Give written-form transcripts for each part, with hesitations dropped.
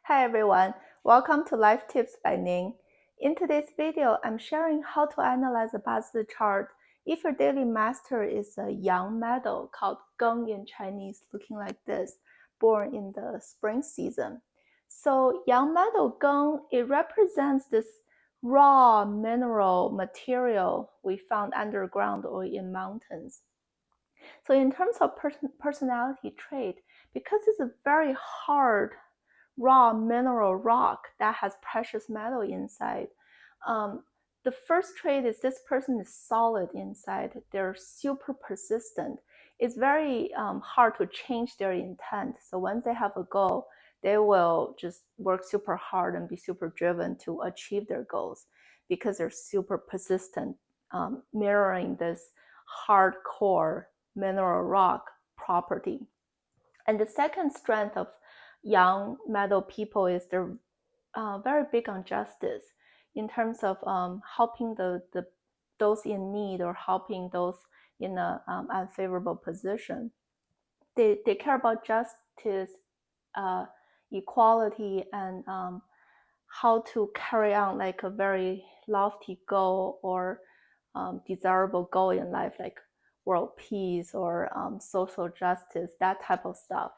Hi everyone, welcome to Life Tips by Ning. In today's video, I'm sharing how to analyze a Bazi chart if your daily master is a young meadow called Geng in Chinese, looking like this, born in the spring season. So young meadow Geng, it represents this raw mineral material we found underground or in mountains. So in terms of personality trait, because it's a very hard raw mineral rock that has precious metal inside. The first trait is this person is solid inside. They're super persistent. It's very hard to change their intent. So once they have a goal, they will just work super hard and be super driven to achieve their goals because they're super persistent, mirroring this hardcore mineral rock property. And the second strength of young metal people is they're very big on justice in terms of helping those in need or helping those in an unfavorable position. They care about justice, equality, and how to carry on like a very lofty goal or desirable goal in life, like world peace or social justice, that type of stuff.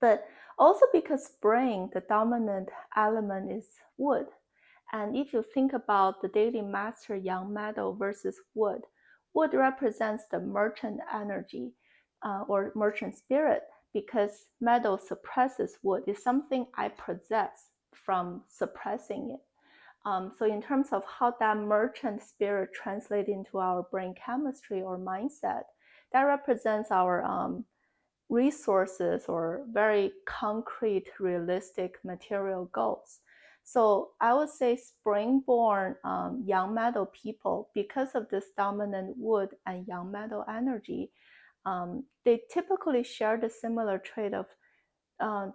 But also because spring, the dominant element is wood. And if you think about the daily master young metal versus wood, wood represents the merchant energy or merchant spirit because metal suppresses wood. It's something I possess from suppressing it. So in terms of how that merchant spirit translates into our brain chemistry or mindset, that represents our resources or very concrete, realistic material goals. So I would say spring-born young metal people, because of this dominant wood and young metal energy, they typically share the similar trait of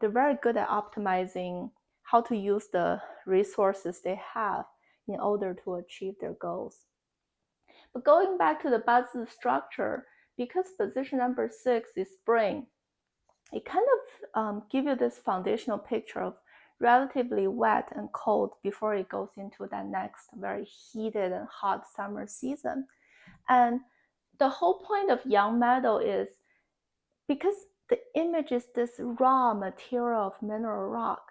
they're very good at optimizing how to use the resources they have in order to achieve their goals. But going back to the Bazi structure, because position number 6 is spring, it kind of gives you this foundational picture of relatively wet and cold before it goes into that next very heated and hot summer season. And the whole point of young meadow is because the image is this raw material of mineral rock,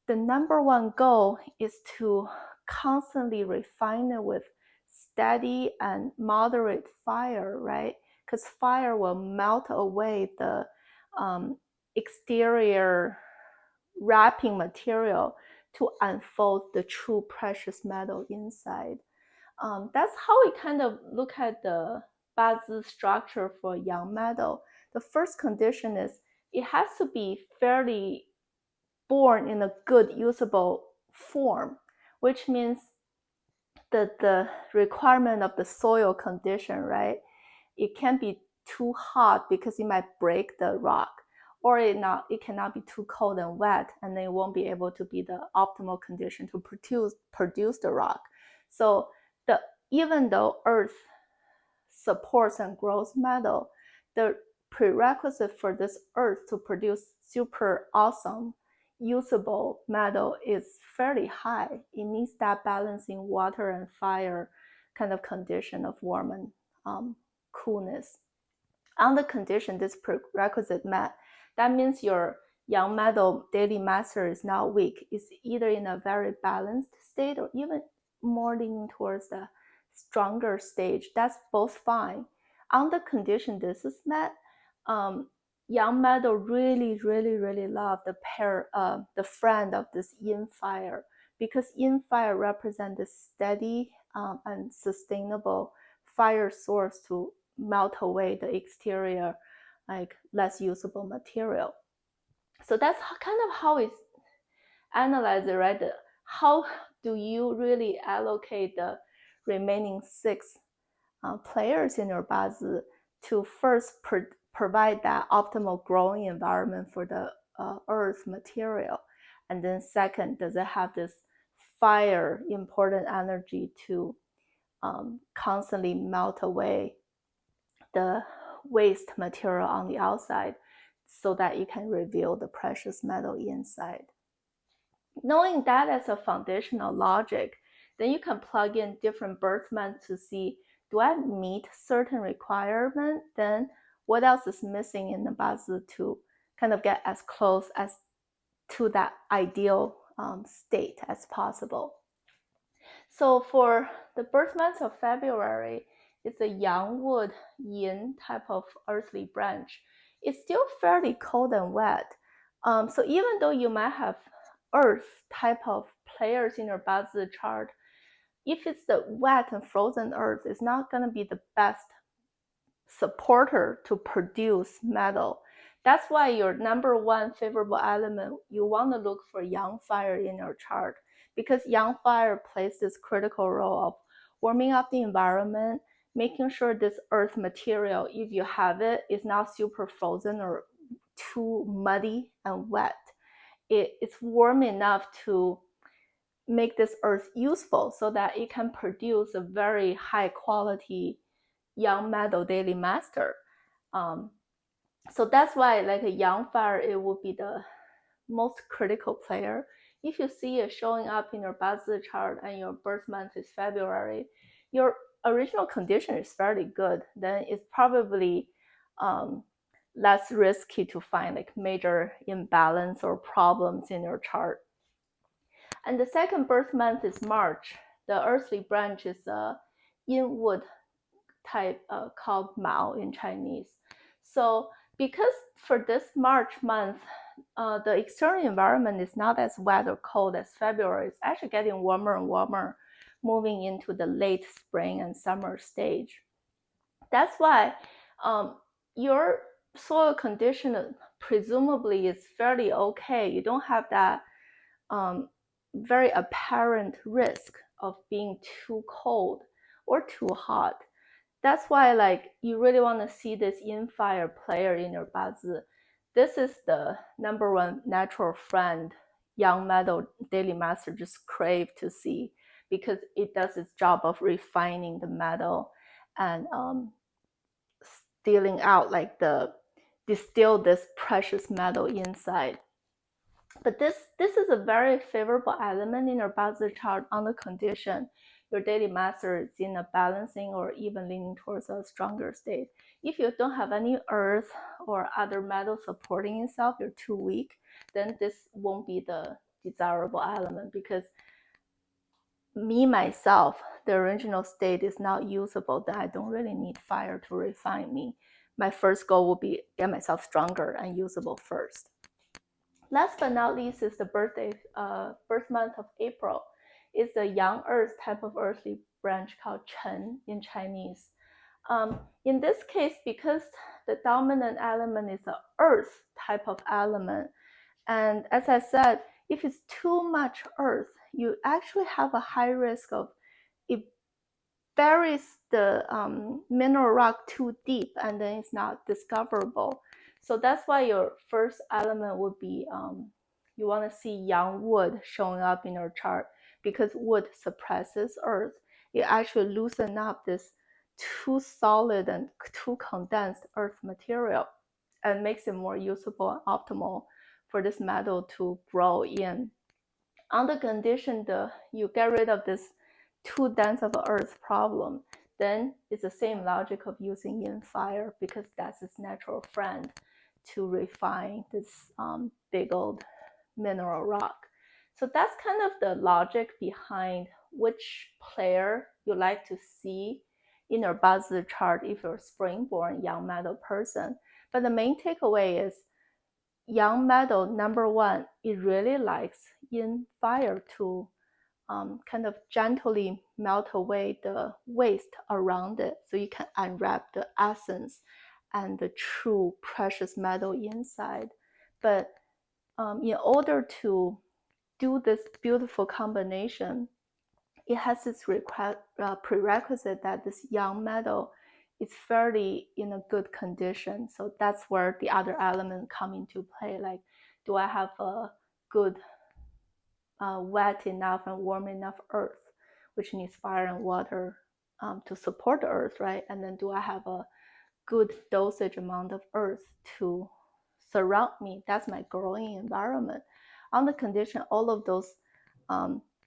the number one goal is to constantly refine it with steady and moderate fire, right? Because fire will melt away the exterior wrapping material to unfold the true precious metal inside. That's how we kind of look at the Bazi structure for young metal. The first condition is it has to be fairly born in a good usable form, which means the requirement of the soil condition, right? It can't be too hot because it might break the rock, or it cannot be too cold and wet, and then it won't be able to be the optimal condition to produce the rock. So even though earth supports and grows metal, the prerequisite for this earth to produce super awesome usable metal is fairly high. It needs that balancing water and fire kind of condition of warm and coolness. On the condition this prerequisite met, that means your young metal daily master is not weak. It's either in a very balanced state or even more leaning towards the stronger stage. That's both fine. On the condition this is met, young metal really love the friend of this yin fire, because yin fire represents the steady and sustainable fire source to melt away the exterior, like less usable material. So that's kind of how it's analyzed, right? How do you really allocate the remaining 6 players in your Bazi to first provide that optimal growing environment for the earth material, and then second, does it have this fire important energy to constantly melt away the waste material on the outside so that you can reveal the precious metal inside. Knowing that as a foundational logic, then you can plug in different birth months to see, do I meet certain requirement? Then what else is missing in the bazi to kind of get as close as to that ideal state as possible. So for the birth month of February, it's a Yang Wood Yin type of earthly branch. It's still fairly cold and wet. So even though you might have earth type of players in your Bazi chart, if it's the wet and frozen earth, it's not going to be the best supporter to produce metal. That's why your number one favorable element, you want to look for yang fire in your chart, because yang fire plays this critical role of warming up the environment, making sure this earth material, if you have it, is not super frozen or too muddy and wet. It's warm enough to make this earth useful so that it can produce a very high quality yang metal daily master. So that's why like a yang fire, it would be the most critical player. If you see it showing up in your Bazi chart and your birth month is February, your original condition is fairly good, then it's probably less risky to find like major imbalance or problems in your chart. And the second birth month is March. The earthly branch is a Yin Wood type called Mao in Chinese. So because for this March month, the external environment is not as wet or cold as February. It's actually getting warmer and warmer, moving into the late spring and summer stage. That's why your soil condition presumably is fairly okay. You don't have that very apparent risk of being too cold or too hot. That's why like you really want to see this yin fire player in your bazi. This is the number one natural friend yang metal daily master just crave to see, because it does its job of refining the metal and stealing out like the distill this precious metal inside. But this is a very favorable element in your bazi chart on the condition your daily master is in a balancing or even leaning towards a stronger state. If you don't have any earth or other metal supporting itself, you're too weak, then this won't be the desirable element, because me, myself, the original state is not usable, then I don't really need fire to refine me. My first goal will be get myself stronger and usable first. Last but not least is the birth month of April. It's a young earth type of earthly branch called Chen in Chinese. In this case, because the dominant element is the earth type of element, and as I said, if it's too much earth, you actually have a high risk of it buries the mineral rock too deep and then it's not discoverable. So that's why your first element would be you want to see young wood showing up in your chart, because wood suppresses earth. It actually loosens up this too solid and too condensed earth material and makes it more usable and optimal for this metal to grow in. On the condition that you get rid of this too dense of an earth problem, then it's the same logic of using yin fire, because that's its natural friend to refine this big old mineral rock. So that's kind of the logic behind which player you like to see in your bazi chart if you're a spring-born yang metal person. But the main takeaway is yang metal, number one, it really likes yin fire to kind of gently melt away the waste around it, so you can unwrap the essence and the true precious metal inside. But in order to do this beautiful combination, it has this prerequisite that this yang metal is fairly in a good condition. So that's where the other elements come into play. Like, do I have a good wet enough and warm enough earth, which needs fire and water to support the earth, right? And then do I have a good dosage amount of earth to surround me? That's my growing environment. on the condition all of those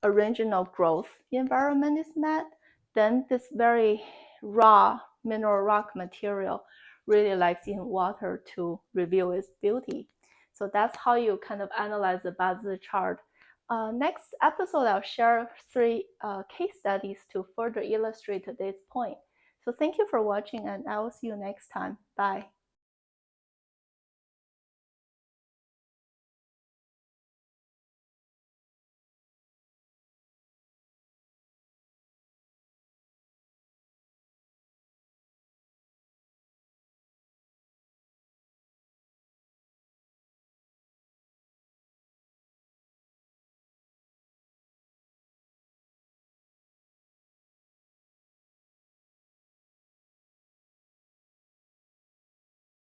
original growth environment is met, then this very raw mineral rock material really likes in water to reveal its beauty. So that's how you kind of analyze the Bazi chart. Next episode, I'll share 3 case studies to further illustrate this point. So thank you for watching, and I will see you next time. Bye.